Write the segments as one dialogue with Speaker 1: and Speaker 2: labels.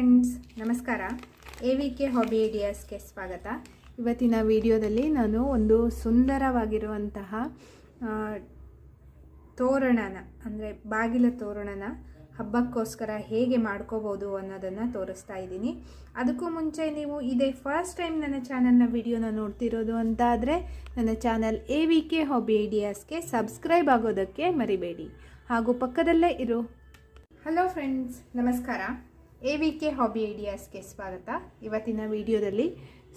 Speaker 1: Friends, ನಮಸ್ಕಾರ. AVK hobby ಐಡಿಯಾಸ್ಗೆ ಸ್ವಾಗತ. ಇವತ್ತಿನ ವಿಡಿಯೋದಲ್ಲಿ ನಾನು ಒಂದು ಸುಂದರವಾಗಿರುವಂತಹ ತೋರಣನ ಅಂದರೆ ಬಾಗಿಲ ತೋರಣನ ಹಬ್ಬಕ್ಕೋಸ್ಕರ ಹೇಗೆ ಮಾಡ್ಕೋಬೋದು ಅನ್ನೋದನ್ನು ತೋರಿಸ್ತಾ ಇದ್ದೀನಿ. ಅದಕ್ಕೂ ಮುಂಚೆ ನೀವು ಇದೇ ಫಸ್ಟ್ ಟೈಮ್ ನನ್ನ ಚಾನಲ್ನ ವಿಡಿಯೋನ ನೋಡ್ತಿರೋದು ಅಂತ ಆದರೆ ನನ್ನ ಚಾನಲ್ AVK ಹಾಬಿ ಐಡಿಯಾಸ್ಗೆ ಸಬ್ಸ್ಕ್ರೈಬ್ ಆಗೋದಕ್ಕೆ ಮರಿಬೇಡಿ. ಹಾಗೂ ಪಕ್ಕದಲ್ಲೇ ಇರೋ ಹಲೋ ಫ್ರೆಂಡ್ಸ್, ನಮಸ್ಕಾರ. AVK ಹಾಬಿ ಐಡಿಯಾಸ್ಗೆ ಸ್ವಾಗತ. ಇವತ್ತಿನ ವಿಡಿಯೋದಲ್ಲಿ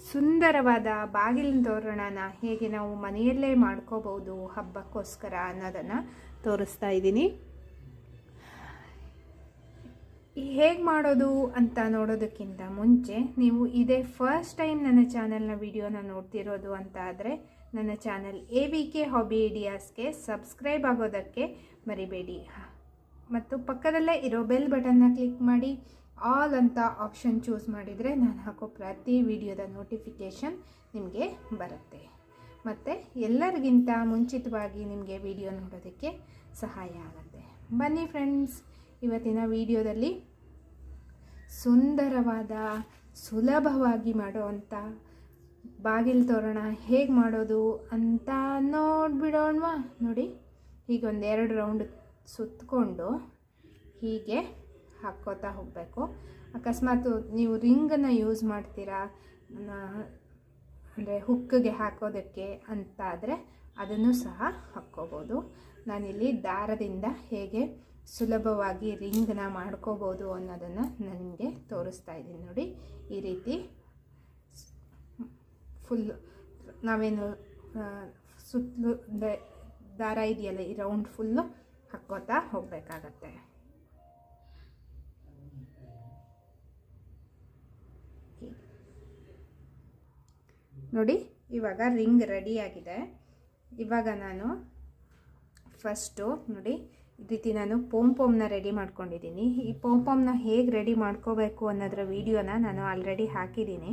Speaker 1: ಸುಂದರವಾದ ಬಾಗಿಲಿನ ತೋರಣನ ಹೇಗೆ ನಾವು ಮನೆಯಲ್ಲೇ ಮಾಡ್ಕೋಬೋದು ಹಬ್ಬಕ್ಕೋಸ್ಕರ ಅನ್ನೋದನ್ನು ತೋರಿಸ್ತಾ ಇದ್ದೀನಿ. ಹೇಗೆ ಮಾಡೋದು ಅಂತ ನೋಡೋದಕ್ಕಿಂತ ಮುಂಚೆ ನೀವು ಇದೇ ಫಸ್ಟ್ ಟೈಮ್ ನನ್ನ ಚಾನಲ್ನ ವಿಡಿಯೋನ ನೋಡ್ತಿರೋದು ಅಂತ ಆದರೆ ನನ್ನ ಚಾನಲ್ AVK ಹಾಬಿ ಐಡಿಯಾಸ್ಗೆ ಸಬ್ಸ್ಕ್ರೈಬ್ ಆಗೋದಕ್ಕೆ ಮರಿಬೇಡಿ. ಮತ್ತು ಪಕ್ಕದಲ್ಲೇ ಇರೋ ಬೆಲ್ ಬಟನ್ನ ಕ್ಲಿಕ್ ಮಾಡಿ ಆಲ್ ಅಂತ ಆಪ್ಷನ್ ಚೂಸ್ ಮಾಡಿದರೆ ನಾನು ಹಾಕೋ ಪ್ರತಿ ವಿಡಿಯೋದ ನೋಟಿಫಿಕೇಷನ್ ನಿಮಗೆ ಬರುತ್ತೆ. ಮತ್ತು ಎಲ್ಲರಿಗಿಂತ ಮುಂಚಿತವಾಗಿ ನಿಮಗೆ ವಿಡಿಯೋ ನೋಡೋದಕ್ಕೆ ಸಹಾಯ ಆಗುತ್ತೆ. ಬನ್ನಿ ಫ್ರೆಂಡ್ಸ್, ಇವತ್ತಿನ ವಿಡಿಯೋದಲ್ಲಿ ಸುಂದರವಾದ ಸುಲಭವಾಗಿ ಮಾಡೋವಂಥ ಬಾಗಿಲು ತೋರಣ ಹೇಗೆ ಮಾಡೋದು ಅಂತ ನೋಡಿಬಿಡೋಣವಾ. ನೋಡಿ, ಹೀಗೆ ಒಂದೆರಡು ರೌಂಡ್ ಸುತ್ತಕೊಂಡು ಹೀಗೆ ಹಾಕ್ಕೋತಾ ಹೋಗಬೇಕು. ಅಕಸ್ಮಾತ್ ನೀವು ರಿಂಗನ್ನು ಯೂಸ್ ಮಾಡ್ತೀರಾ ಅಂದರೆ ಹುಕ್ಕಿಗೆ ಹಾಕೋದಕ್ಕೆ ಅಂತ ಆದರೆ ಅದನ್ನು ಸಹ ಹಾಕ್ಕೋಬೋದು. ನಾನಿಲ್ಲಿ ದಾರದಿಂದ ಹೇಗೆ ಸುಲಭವಾಗಿ ರಿಂಗನ್ನ ಮಾಡ್ಕೋಬೋದು ಅನ್ನೋದನ್ನು ನನಗೆ ತೋರಿಸ್ತಾ ಇದ್ದೀನಿ. ನೋಡಿ, ಈ ರೀತಿ ಫುಲ್ಲು ನಾವೇನು ಸುತ್ತಲೂ ದಾರ ಇದೆಯಲ್ಲ, ಈ ರೌಂಡ್ ಫುಲ್ಲು ಹಾಕ್ಕೋತಾ ಹೋಗಬೇಕಾಗತ್ತೆ. ನೋಡಿ, ಇವಾಗ ರಿಂಗ್ ರೆಡಿಯಾಗಿದೆ. ಇವಾಗ ನಾನು ಫಸ್ಟು ನೋಡಿ ಈ ರೀತಿ ನಾನು ಪೋಂಪೋಮ್ನ ರೆಡಿ ಮಾಡ್ಕೊಂಡಿದ್ದೀನಿ. ಈ ಪೋಂಪೋಮ್ನ ಹೇಗೆ ರೆಡಿ ಮಾಡ್ಕೋಬೇಕು ಅನ್ನೋದರ ವಿಡಿಯೋನ ನಾನು ಆಲ್ರೆಡಿ ಹಾಕಿದ್ದೀನಿ.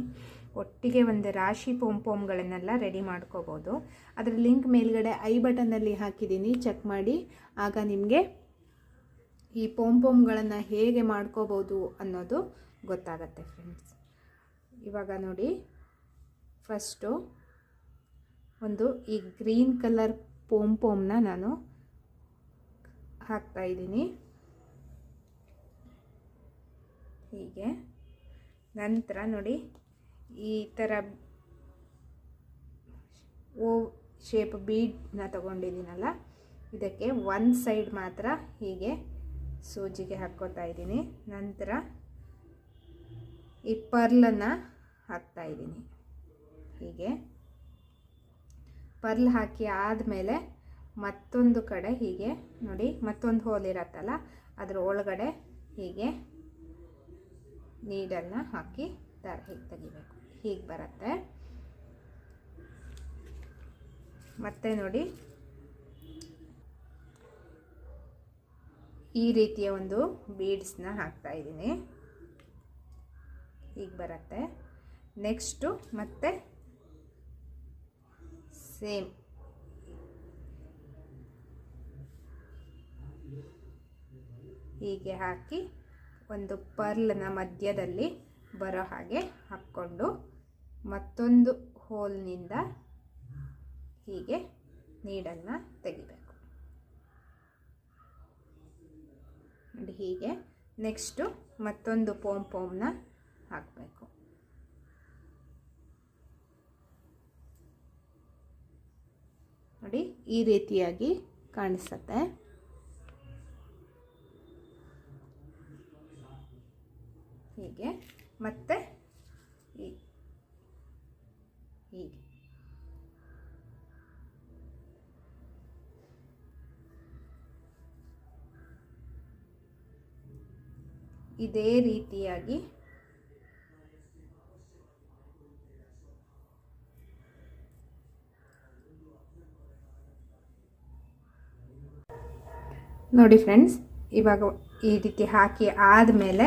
Speaker 1: ಒಟ್ಟಿಗೆ ಒಂದು ರಾಶಿ ಪೋಂಪೋಮ್ಗಳನ್ನೆಲ್ಲ ರೆಡಿ ಮಾಡ್ಕೋಬೋದು. ಅದರ ಲಿಂಕ್ ಮೇಲ್ಗಡೆ ಐ ಬಟನ್ನಲ್ಲಿ ಹಾಕಿದ್ದೀನಿ, ಚೆಕ್ ಮಾಡಿ. ಆಗ ನಿಮಗೆ ಈ ಪೋಂಪೋಮ್ಗಳನ್ನು ಹೇಗೆ ಮಾಡ್ಕೋಬೋದು ಅನ್ನೋದು ಗೊತ್ತಾಗತ್ತೆ ಫ್ರೆಂಡ್ಸ್. ಇವಾಗ ನೋಡಿ, ಫಸ್ಟು ಒಂದು ಈ ಗ್ರೀನ್ ಕಲರ್ ಪೋಂಪೋಮ್ನ ನಾನು ಹಾಕ್ತಾಯಿದ್ದೀನಿ ಹೀಗೆ. ನಂತರ ನೋಡಿ, ಈ ಥರ ಓ ಶೇಪ್ ಬೀಡನ್ನ ತಗೊಂಡಿದ್ದೀನಲ್ಲ, ಇದಕ್ಕೆ ಒಂದು ಸೈಡ್ ಮಾತ್ರ ಹೀಗೆ ಸೂಜಿಗೆ ಹಾಕ್ಕೋತಾ ಇದ್ದೀನಿ. ನಂತರ ಈ ಪರ್ಲನ್ನು ಹಾಕ್ತಾಯಿದ್ದೀನಿ ಹೀಗೆ. ಪರ್ಲ್ ಹಾಕಿ ಆದಮೇಲೆ ಮತ್ತೊಂದು ಕಡೆ ಹೀಗೆ ನೋಡಿ, ಮತ್ತೊಂದು ಹೋಲ್ ಇರತ್ತಲ್ಲ, ಅದರ ಒಳಗಡೆ ಹೀಗೆ ನೀಡನ್ನು ಹಾಕಿ ದಾರ ಹೀಗೆ ತೆಗಿಬೇಕು. ಹೀಗೆ ಬರುತ್ತೆ. ಮತ್ತೆ ನೋಡಿ, ಈ ರೀತಿಯ ಒಂದು ಬೀಡ್ಸ್ನ ಹಾಕ್ತಾಯಿದ್ದೀನಿ, ಹೀಗೆ ಬರುತ್ತೆ. ನೆಕ್ಸ್ಟು ಮತ್ತೆ ಸೇಮ್ ಹೀಗೆ ಹಾಕಿ ಒಂದು ಪರ್ಲ್ನ ಮಧ್ಯದಲ್ಲಿ ಬರೋ ಹಾಗೆ ಹಾಕ್ಕೊಂಡು ಮತ್ತೊಂದು ಹೋಲ್ನಿಂದ ಹೀಗೆ ನೀಡನ್ನು ತೆಗಿಬೇಕು ನೋಡಿ ಹೀಗೆ. ನೆಕ್ಸ್ಟು ಮತ್ತೊಂದು ಪೋಂಪೋಮ್ನ ಹಾಕಬೇಕು. ನೋಡಿ, ಈ ರೀತಿಯಾಗಿ ಕಾಣಿಸುತ್ತೆ. ಹೀಗೆ ಮತ್ತೆ ಹೀಗೆ ಇದೇ ರೀತಿಯಾಗಿ ನೋಡಿ ಫ್ರೆಂಡ್ಸ್, ಇವಾಗ ಈ ರೀತಿ ಹಾಕಿ ಆದಮೇಲೆ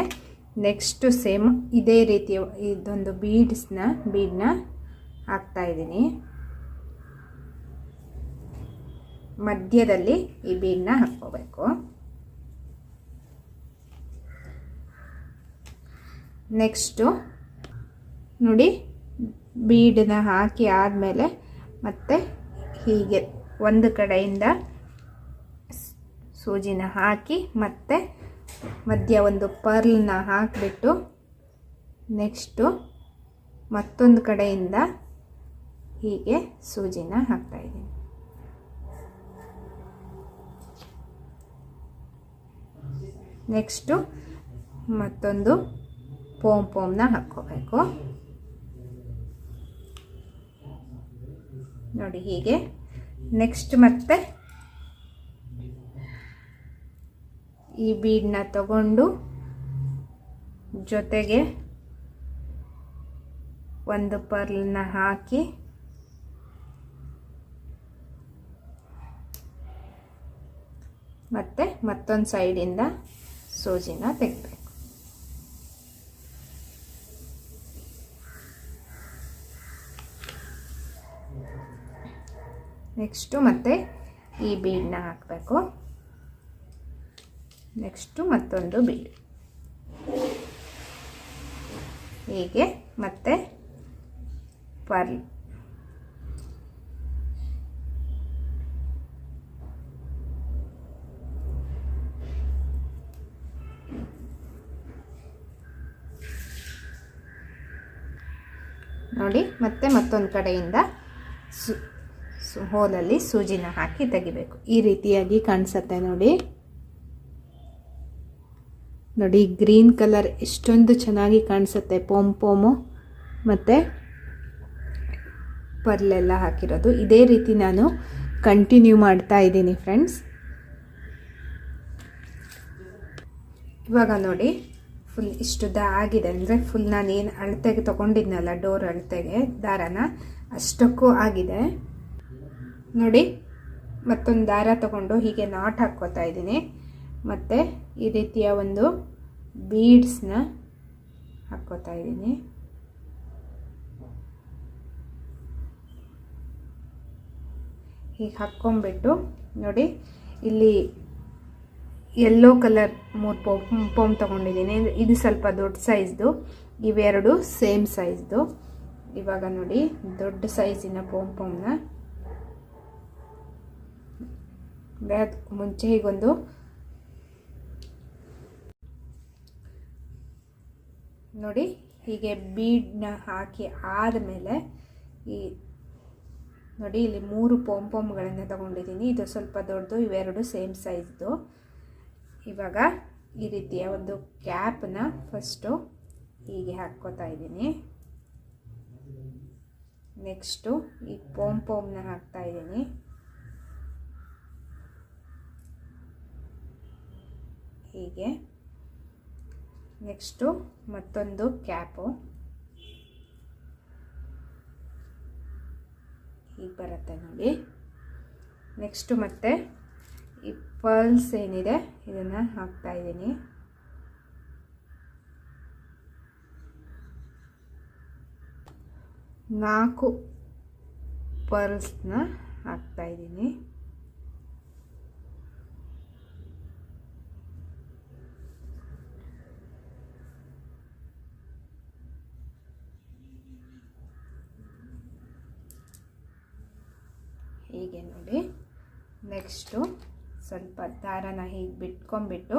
Speaker 1: ನೆಕ್ಸ್ಟು ಸೇಮ್ ಇದೇ ರೀತಿ ಇದೊಂದು ಬೀಡನ್ನ ಹಾಕ್ತಾಯಿದ್ದೀನಿ. ಮಧ್ಯದಲ್ಲಿ ಈ ಬೀಡನ್ನ ಹಾಕ್ಕೋಬೇಕು. ನೆಕ್ಸ್ಟು ನೋಡಿ, ಬೀಡನ್ನ ಹಾಕಿ ಆದಮೇಲೆ ಮತ್ತೆ ಹೀಗೆ ಒಂದು ಕಡೆಯಿಂದ ಸೂಜಿನ ಹಾಕಿ ಮತ್ತೆ ಮಧ್ಯ ಒಂದು ಪರ್ಲ್ನ ಹಾಕಿಬಿಟ್ಟು ನೆಕ್ಸ್ಟು ಮತ್ತೊಂದು ಕಡೆಯಿಂದ ಹೀಗೆ ಸೂಜಿನ ಹಾಕ್ತಾಯಿದ್ದೀನಿ. ನೆಕ್ಸ್ಟು ಮತ್ತೊಂದು ಪೋಮ್ನ ಹಾಕ್ಕೋಬೇಕು. ನೋಡಿ ಹೀಗೆ. ನೆಕ್ಸ್ಟ್ ಮತ್ತೆ ಈ ಬೀಡನ್ನ ತಗೊಂಡು ಜೊತೆಗೆ ಒಂದು ಪರ್ಲ್ನ ಹಾಕಿ ಮತ್ತೆ ಮತ್ತೊಂದು ಸೈಡಿಂದ ಸೂಜಿನ ತೆಗಿಬೇಕು. ನೆಕ್ಸ್ಟು ಮತ್ತೆ ಈ ಬೀಡನ್ನ ಹಾಕಬೇಕು. ನೆಕ್ಸ್ಟು ಮತ್ತೊಂದು ಬೀಡ್, ಹೀಗೆ ಮತ್ತೆ ಪರ್ಲ್. ನೋಡಿ ಮತ್ತೆ ಮತ್ತೊಂದು ಕಡೆಯಿಂದ ಹೋಲಲ್ಲಿ ಸೂಜಿನ ಹಾಕಿ ತೆಗಿಬೇಕು. ಈ ರೀತಿಯಾಗಿ ಕಾಣಿಸುತ್ತೆ ನೋಡಿ. ನೋಡಿ ಗ್ರೀನ್ ಕಲರ್ ಎಷ್ಟೊಂದು ಚೆನ್ನಾಗಿ ಕಾಣಿಸುತ್ತೆ. ಪೋಮು ಮತ್ತು ಪರ್ಲೆಲ್ಲ ಹಾಕಿರೋದು. ಇದೇ ರೀತಿ ನಾನು ಕಂಟಿನ್ಯೂ ಮಾಡ್ತಾ ಇದ್ದೀನಿ ಫ್ರೆಂಡ್ಸ್. ಇವಾಗ ನೋಡಿ ಫುಲ್ ಇಷ್ಟುದ್ದ ಆಗಿದೆ. ಅಂದರೆ ಫುಲ್ ನಾನು ಏನು ಅಳತೆಗೆ ತೊಗೊಂಡಿದ್ನಲ್ಲ, ಡೋರ್ ಅಳತೆಗೆ ದಾರನ, ಅಷ್ಟಕ್ಕೂ ಆಗಿದೆ ನೋಡಿ. ಮತ್ತೊಂದು ದಾರ ತಗೊಂಡು ಹೀಗೆ ನಾಟ್ ಹಾಕ್ಕೋತಾ ಇದ್ದೀನಿ. ಮತ್ತು ಈ ರೀತಿಯ ಒಂದು ಬೀಡ್ಸ್ನ ಹಾಕ್ಕೋತಾ ಇದ್ದೀನಿ. ಹೀಗೆ ಹಾಕ್ಕೊಂಬಿಟ್ಟು ನೋಡಿ, ಇಲ್ಲಿ ಯೆಲ್ಲೋ ಕಲರ್ 3 ಪೋಮ್ ತೊಗೊಂಡಿದ್ದೀನಿ. ಇದು ಸ್ವಲ್ಪ ದೊಡ್ಡ ಸೈಜ್ದು, ಇವೆರಡು ಸೇಮ್ ಸೈಜ್ದು. ಇವಾಗ ನೋಡಿ ದೊಡ್ಡ ಸೈಜಿನ ಪೋಮ್ನ ಮುಂಚೆ ಹೀಗೊಂದು ನೋಡಿ ಹೀಗೆ ಬೀಡನ್ನ ಹಾಕಿ ಆದಮೇಲೆ ಈ ನೋಡಿ ಇಲ್ಲಿ 3 ಪೋಮ್ಗಳನ್ನು ತಗೊಂಡಿದ್ದೀನಿ. ಇದು ಸ್ವಲ್ಪ ದೊಡ್ಡದು, ಇವೆರಡು ಸೇಮ್ ಸೈಜ್ದು. ಇವಾಗ ಈ ರೀತಿಯ ಒಂದು ಕ್ಯಾಪನ್ನ ಫಸ್ಟು ಹೀಗೆ ಹಾಕ್ಕೋತಾ ಇದ್ದೀನಿ. ನೆಕ್ಸ್ಟು ಈ ಪೋಮ್ನ ಹಾಕ್ತಾ ಇದ್ದೀನಿ. ಹೀಗೆ ನೆಕ್ಸ್ಟು ಮತ್ತೊಂದು ಕ್ಯಾಪು ಹೀಗೆ ಬರುತ್ತೆ ನೋಡಿ. ನೆಕ್ಸ್ಟು ಮತ್ತೆ ಈ ಪರ್ಲ್ಸ್ ಏನಿದೆ ಇದನ್ನು ಹಾಕ್ತಾ ಇದ್ದೀನಿ. ನಾಲ್ಕು ಪರ್ಲ್ಸ್ನ ಹಾಕ್ತಾ ಇದ್ದೀನಿ. ಹೀಗೆ ನೋಡಿ. ನೆಕ್ಸ್ಟು ಸ್ವಲ್ಪ ದಾರನ ಹೀಗೆ ಬಿಟ್ಕೊಂಡ್ಬಿಟ್ಟು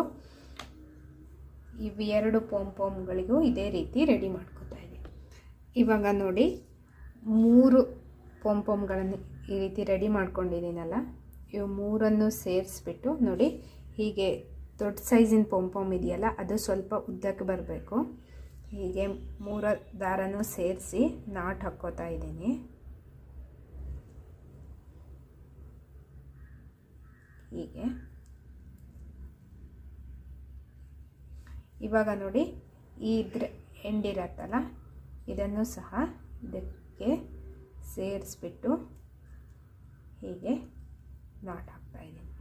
Speaker 1: ಇವೆರಡು ಪೋಮ್ಗಳಿಗೂ ಇದೇ ರೀತಿ ರೆಡಿ ಮಾಡ್ಕೋತಾ ಇದ್ದೀನಿ. ಇವಾಗ ನೋಡಿ 3 ಪೋಮ್ಗಳನ್ನು ಈ ರೀತಿ ರೆಡಿ ಮಾಡ್ಕೊಂಡಿದ್ದೀನಲ್ಲ, ಇವು 3 ಸೇರಿಸ್ಬಿಟ್ಟು ನೋಡಿ ಹೀಗೆ ದೊಡ್ಡ ಸೈಜಿನ ಪೋಮ್ ಇದೆಯಲ್ಲ, ಅದು ಸ್ವಲ್ಪ ಉದ್ದಕ್ಕೆ ಬರಬೇಕು. ಹೀಗೆ 3 ದಾರನೂ ಸೇರಿಸಿ ನಾಟ್ ಹಾಕ್ಕೋತಾ ಇದ್ದೀನಿ. ಹೀಗೆ ಇವಾಗ ನೋಡಿ ಇದ್ರ ಎಂಡಿರತ್ತಲ್ಲ, ಇದನ್ನು ಸಹ ಇದಕ್ಕೆ ಸೇರಿಸ್ಬಿಟ್ಟು ಹೀಗೆ ನಾಟ್ ಹಾಕ್ತಾ ಇದ್ದೀನಿ.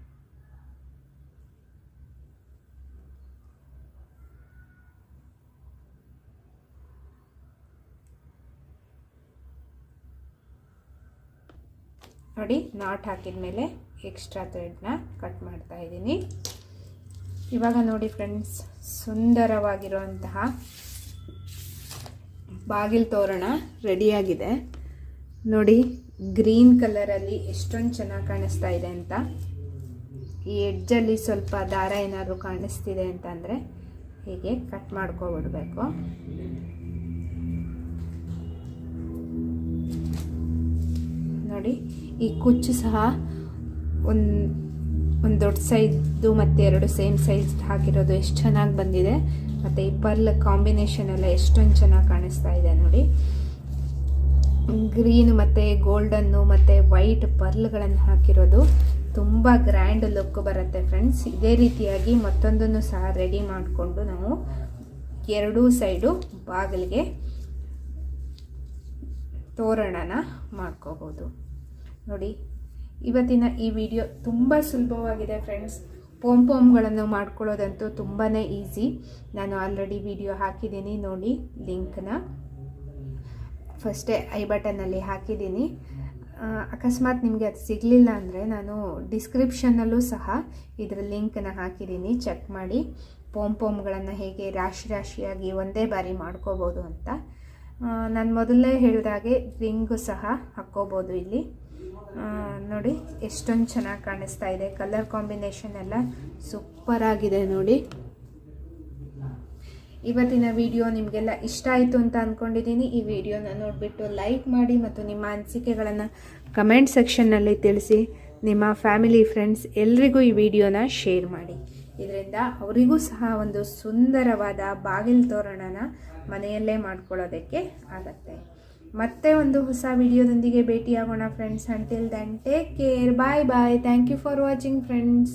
Speaker 1: ನೋಡಿ ನಾಟ್ ಹಾಕಿದ ಮೇಲೆ ಎಕ್ಸ್ಟ್ರಾ ಥ್ರೆಡ್ನ ಕಟ್ ಮಾಡ್ತಾ ಇದ್ದೀನಿ. ಇವಾಗ ನೋಡಿ ಫ್ರೆಂಡ್ಸ್, ಸುಂದರವಾಗಿರುವಂತಹ ಬಾಗಿಲು ತೋರಣ ರೆಡಿಯಾಗಿದೆ ನೋಡಿ. ಗ್ರೀನ್ ಕಲರಲ್ಲಿ ಎಷ್ಟೊಂದು ಚೆನ್ನಾಗಿ ಕಾಣಿಸ್ತಾ ಇದೆ ಅಂತ. ಈ ಎಡ್ಜಲ್ಲಿ ಸ್ವಲ್ಪ ದಾರ ಏನಾದರೂ ಕಾಣಿಸ್ತಿದೆ ಅಂತಂದರೆ ಹೀಗೆ ಕಟ್ ಮಾಡ್ಕೊಬಿಡ್ಬೇಕು. ನೋಡಿ ಈ ಕುಚ್ಚು ಸಹ ಒಂದು ದೊಡ್ಡ ಸೈಜ್ದು ಮತ್ತು 2 ಸೇಮ್ ಸೈಜ್ ಹಾಕಿರೋದು ಎಷ್ಟು ಚೆನ್ನಾಗಿ ಬಂದಿದೆ. ಮತ್ತು ಈ ಪರ್ಲ್ ಕಾಂಬಿನೇಷನ್ ಎಲ್ಲ ಎಷ್ಟೊಂದು ಚೆನ್ನಾಗಿ ಕಾಣಿಸ್ತಾ ಇದೆ ನೋಡಿ. ಗ್ರೀನ್ ಮತ್ತು ಗೋಲ್ಡನ್ನು ಮತ್ತು ವೈಟ್ ಪರ್ಲ್ಗಳನ್ನು ಹಾಕಿರೋದು ತುಂಬ ಗ್ರ್ಯಾಂಡ್ ಲುಕ್ ಬರುತ್ತೆ ಫ್ರೆಂಡ್ಸ್. ಇದೇ ರೀತಿಯಾಗಿ ಮತ್ತೊಂದನ್ನು ಸಹ ರೆಡಿ ಮಾಡಿಕೊಂಡು ನಾವು ಎರಡೂ ಸೈಡು ಬಾಗಿಲಿಗೆ ತೋರಣನ ಮಾಡ್ಕೋಬೋದು ನೋಡಿ. ಇವತ್ತಿನ ಈ ವಿಡಿಯೋ ತುಂಬ ಸುಲಭವಾಗಿದೆ ಫ್ರೆಂಡ್ಸ್. ಪೋಮ್ಗಳನ್ನು ಮಾಡ್ಕೊಳ್ಳೋದಂತೂ ತುಂಬಾ ಈಸಿ. ನಾನು ಆಲ್ರೆಡಿ ವಿಡಿಯೋ ಹಾಕಿದ್ದೀನಿ ನೋಡಿ, ಲಿಂಕ್ನ ಫಸ್ಟೇ ಐ ಬಟನ್ನಲ್ಲಿ ಹಾಕಿದ್ದೀನಿ. ಅಕಸ್ಮಾತ್ ನಿಮಗೆ ಅದು ಸಿಗಲಿಲ್ಲ ಅಂದರೆ ನಾನು ಡಿಸ್ಕ್ರಿಪ್ಷನ್ನಲ್ಲೂ ಸಹ ಇದರ ಲಿಂಕನ್ನು ಹಾಕಿದ್ದೀನಿ, ಚೆಕ್ ಮಾಡಿ. ಪೋಮ್ಗಳನ್ನು ಹೇಗೆ ರಾಶಿ ರಾಶಿಯಾಗಿ ಒಂದೇ ಬಾರಿ ಮಾಡ್ಕೋಬೋದು ಅಂತ. ನಾನು ಮೊದಲೇ ಹೇಳಿದಾಗೆ ರಿಂಗು ಸಹ ಹಾಕ್ಕೋಬೋದು ಇಲ್ಲಿ ನೋಡಿ. ಎಷ್ಟೊಂದು ಚೆನ್ನಾಗಿ ಕಾಣಿಸ್ತಾ ಇದೆ. ಕಲರ್ ಕಾಂಬಿನೇಷನ್ ಎಲ್ಲ ಸೂಪರ್ ಆಗಿದೆ ನೋಡಿ. ಇವತ್ತಿನ ವಿಡಿಯೋ ನಿಮಗೆಲ್ಲ ಇಷ್ಟ ಆಯಿತು ಅಂತ ಅಂದ್ಕೊಂಡಿದ್ದೀನಿ. ಈ ವಿಡಿಯೋನ ನೋಡಿಬಿಟ್ಟು ಲೈಕ್ ಮಾಡಿ ಮತ್ತು ನಿಮ್ಮ ಅನಿಸಿಕೆಗಳನ್ನು ಕಮೆಂಟ್ ಸೆಕ್ಷನ್ನಲ್ಲಿ ತಿಳಿಸಿ. ನಿಮ್ಮ ಫ್ಯಾಮಿಲಿ ಫ್ರೆಂಡ್ಸ್ ಎಲ್ರಿಗೂ ಈ ವಿಡಿಯೋನ ಶೇರ್ ಮಾಡಿ. ಇದರಿಂದ ಅವರಿಗೂ ಸಹ ಒಂದು ಸುಂದರವಾದ ಬಾಗಿಲು ತೋರಣನ ಮನೆಯಲ್ಲೇ ಮಾಡ್ಕೊಳ್ಳೋದಕ್ಕೆ ಆಗತ್ತೆ. ಮತ್ತೆ ಒಂದು ಹೊಸ ವಿಡಿಯೋದೊಂದಿಗೆ ಭೇಟಿಯಾಗೋಣ friends. Until then take care, bye bye. Thank you for watching friends.